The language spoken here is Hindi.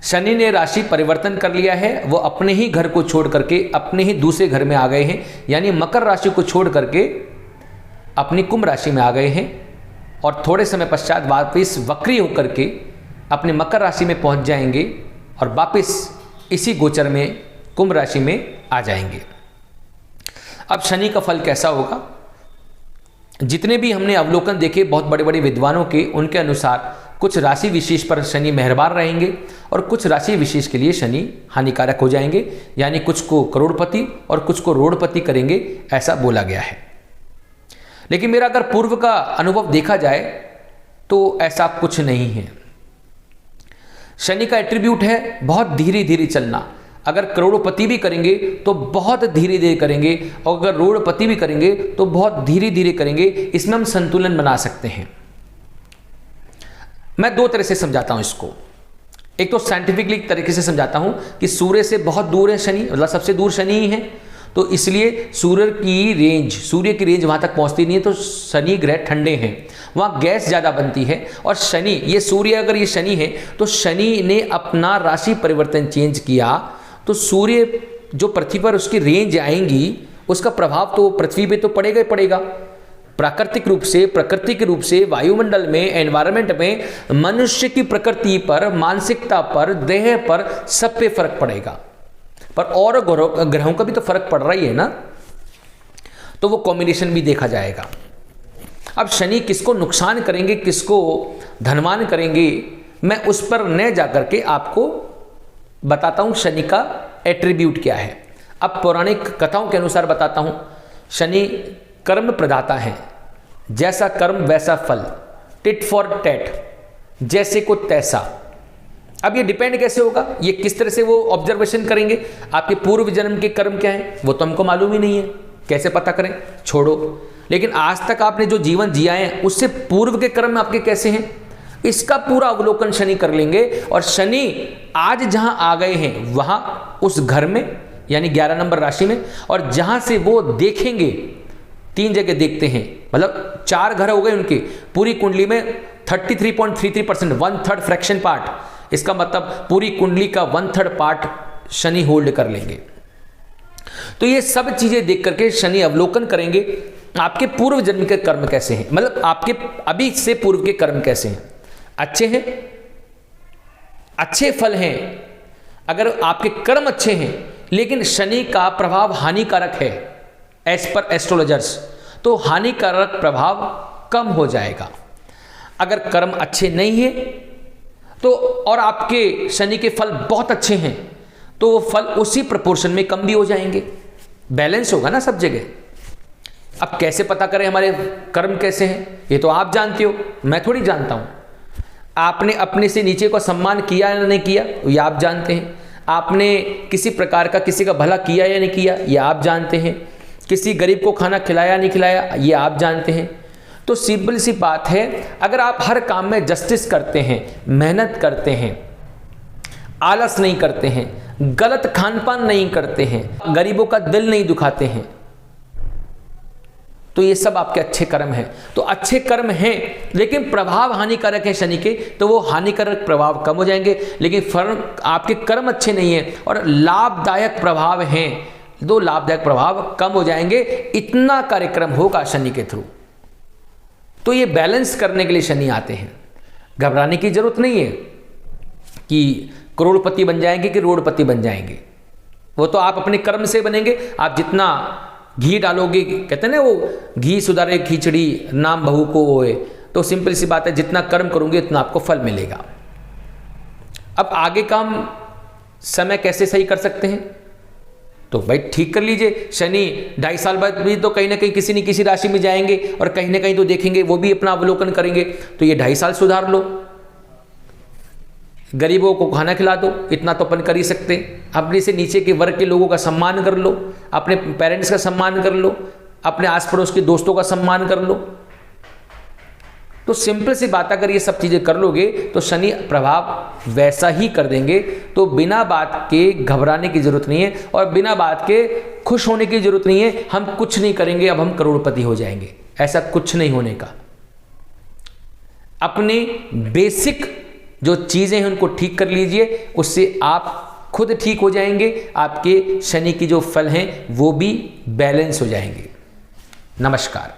शनि ने राशि परिवर्तन कर लिया है, वो अपने ही घर को छोड़ करके अपने ही दूसरे घर में आ गए हैं, यानी मकर राशि को छोड़ करके अपनी कुंभ राशि में आ गए हैं और थोड़े समय पश्चात वापस वक्री होकर के अपने मकर राशि में पहुंच जाएंगे और वापस इसी गोचर में कुंभ राशि में आ जाएंगे। अब शनि का फल कैसा होगा? जितने भी हमने अवलोकन देखे बहुत बड़े बड़े विद्वानों के, उनके अनुसार कुछ राशि विशेष पर शनि मेहरबान रहेंगे और कुछ राशि विशेष के लिए शनि हानिकारक हो जाएंगे, यानी कुछ को करोड़पति और कुछ को रोड़पति करेंगे, ऐसा बोला गया है। लेकिन मेरा अगर पूर्व का अनुभव देखा जाए तो ऐसा कुछ नहीं है। शनि का एट्रीब्यूट है बहुत धीरे धीरे चलना। अगर करोड़पति भी करेंगे तो बहुत धीरे धीरे करेंगे और अगर रोड़पति भी करेंगे तो बहुत धीरे धीरे करेंगे। इसमें हम संतुलन बना सकते हैं। मैं दो तरह से समझाता हूं इसको। एक तो साइंटिफिकली तरीके से समझाता हूं कि सूर्य से बहुत दूर है शनि, मतलब सबसे दूर शनि ही है, तो इसलिए सूर्य की रेंज वहां तक पहुंचती नहीं है, तो शनि ग्रह ठंडे हैं, वहां गैस ज़्यादा बनती है। और शनि, ये सूर्य अगर ये शनि है तो शनि ने अपना राशि परिवर्तन चेंज किया तो सूर्य जो पृथ्वी पर उसकी रेंज आएंगी उसका प्रभाव तो पृथ्वी पे तो पड़ेगा ही पड़ेगा। प्राकृतिक रूप से वायुमंडल में, एनवायरनमेंट में, मनुष्य की प्रकृति पर, मानसिकता पर, देह पर, सब पे फर्क पड़ेगा। पर और ग्रहों का भी तो फर्क पड़ रहा ही है ना, तो वो कॉम्बिनेशन भी देखा जाएगा। अब शनि किसको नुकसान करेंगे, किसको धनवान करेंगे, मैं उस पर न जाकर के आपको बताता हूं शनि का एट्रीब्यूट क्या है। अब पौराणिक कथाओं के अनुसार बताता हूं, शनि कर्म प्रदाता है, जैसा कर्म वैसा फल, टिट फॉर टैट, जैसे को तैसा। अब ये डिपेंड कैसे होगा, ये किस तरह से वो ऑब्जर्वेशन करेंगे, आपके पूर्व जन्म के कर्म क्या है वो तो हमको मालूम ही नहीं है, कैसे पता करें, छोड़ो। लेकिन आज तक आपने जो जीवन जिया है उससे पूर्व के कर्म आपके कैसे हैं, इसका पूरा अवलोकन शनि कर लेंगे। और शनि आज जहां आ गए हैं वहां उस घर में, यानी 11 नंबर राशि में, और जहां से वो देखेंगे, 3 जगह देखते हैं, मतलब 4 घर हो गए उनके पूरी कुंडली में, 33.33%, 1/3 फ्रैक्शन पार्ट, इसका मतलब पूरी कुंडली का 1/3 पार्ट शनि होल्ड कर लेंगे। तो ये सब चीजें देख करके शनि अवलोकन करेंगे आपके पूर्व जन्म के कर्म कैसे हैं, मतलब आपके अभी से पूर्व के कर्म कैसे हैं, अच्छे हैं, अच्छे फल हैं। अगर आपके कर्म अच्छे हैं लेकिन शनि का प्रभाव हानिकारक है एज पर एस्ट्रोलॉजर्स, तो हानिकारक प्रभाव कम हो जाएगा। अगर कर्म अच्छे नहीं है तो और आपके शनि के फल बहुत अच्छे हैं तो वो फल उसी प्रपोर्शन में कम भी हो जाएंगे, बैलेंस होगा ना सब जगह। अब कैसे पता करें हमारे कर्म कैसे हैं, ये तो आप जानते हो, मैं थोड़ी जानता हूं। आपने अपने से नीचे को सम्मान किया या नहीं किया ये आप जानते हैं। आपने किसी प्रकार का किसी का भला किया या नहीं किया ये आप जानते हैं। किसी गरीब को खाना खिलाया नहीं खिलाया ये आप जानते हैं। तो सिंपल सी बात है, अगर आप हर काम में जस्टिस करते हैं, मेहनत करते हैं, आलस नहीं करते हैं, गलत खान पान नहीं करते हैं, गरीबों का दिल नहीं दुखाते हैं, तो ये सब आपके अच्छे कर्म हैं। तो अच्छे कर्म हैं लेकिन प्रभाव हानिकारक है शनि के, तो वो हानिकारक प्रभाव कम हो जाएंगे। लेकिन फर्क आपके कर्म अच्छे नहीं है और लाभदायक प्रभाव हैं, दो लाभदायक प्रभाव कम हो जाएंगे। इतना कार्यक्रम होगा शनि के थ्रू। तो ये बैलेंस करने के लिए शनि आते हैं। घबराने की जरूरत नहीं है कि करोड़पति बन जाएंगे कि रोड़पति बन जाएंगे, वो तो आप अपने कर्म से बनेंगे। आप जितना घी डालोगे, कहते हैं ना वो घी सुधारे खिचड़ी नाम बहू को होए, तो सिंपल सी बात है, जितना कर्म करोगे उतना आपको फल मिलेगा। अब आगे का हम समय कैसे सही कर सकते हैं, तो भाई ठीक कर लीजिए। शनि 2.5 साल बाद भी तो कहीं ना कहीं किसी न किसी राशि में जाएंगे और कहीं ना कहीं तो देखेंगे, वो भी अपना अवलोकन करेंगे। तो ये 2.5 साल सुधार लो, गरीबों को खाना खिला दो, इतना तो अपन कर ही सकते। अपने से नीचे के वर्ग के लोगों का सम्मान कर लो, अपने पेरेंट्स का सम्मान कर लो, अपने आस पड़ोस के दोस्तों का सम्मान कर लो। तो सिंपल सी बात, अगर ये सब चीज़ें कर लोगे तो शनि प्रभाव वैसा ही कर देंगे। तो बिना बात के घबराने की जरूरत नहीं है और बिना बात के खुश होने की जरूरत नहीं है हम कुछ नहीं करेंगे अब हम करोड़पति हो जाएंगे, ऐसा कुछ नहीं होने का। अपने बेसिक जो चीज़ें हैं उनको ठीक कर लीजिए, उससे आप खुद ठीक हो जाएंगे, आपके शनि की जो फल हैं वो भी बैलेंस हो जाएंगे। नमस्कार।